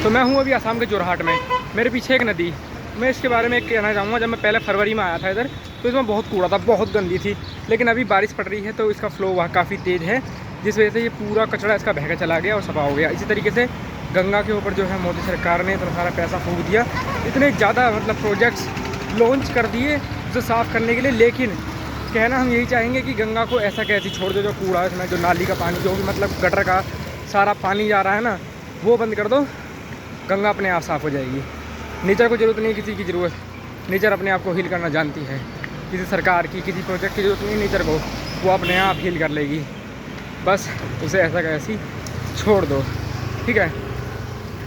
तो मैं हूँ अभी आसाम के जोरहाट में, मेरे पीछे एक नदी। मैं इसके बारे में कहना चाहूँगा, जब मैं पहले फरवरी में आया था इधर तो इसमें बहुत कूड़ा था, बहुत गंदी थी। लेकिन अभी बारिश पड़ रही है तो इसका फ्लो वहाँ काफ़ी तेज़ है, जिस वजह से ये पूरा कचरा इसका बह के चला गया और सफा हो गया। इसी तरीके से गंगा के ऊपर जो है मोदी सरकार ने इतना सारा पैसा फूंक दिया, इतने ज़्यादा मतलब प्रोजेक्ट्स लॉन्च कर दिए उसे साफ़ करने के लिए। लेकिन कहना हम यही चाहेंगे कि गंगा को ऐसा कैसे छोड़ दो, जो कूड़ा इसमें, जो नाली का पानी, जो भी मतलब गटर का सारा पानी जा रहा है ना, वो बंद कर दो। गंगा अपने आप साफ़ हो जाएगी। नेचर को ज़रूरत नहीं, किसी की ज़रूरत, नेचर अपने आप को हील करना जानती है। किसी सरकार की, किसी प्रोजेक्ट की ज़रूरत नहीं नेचर को, वो अपने आप हील कर लेगी। बस उसे ऐसा कैसी छोड़ दो, ठीक है।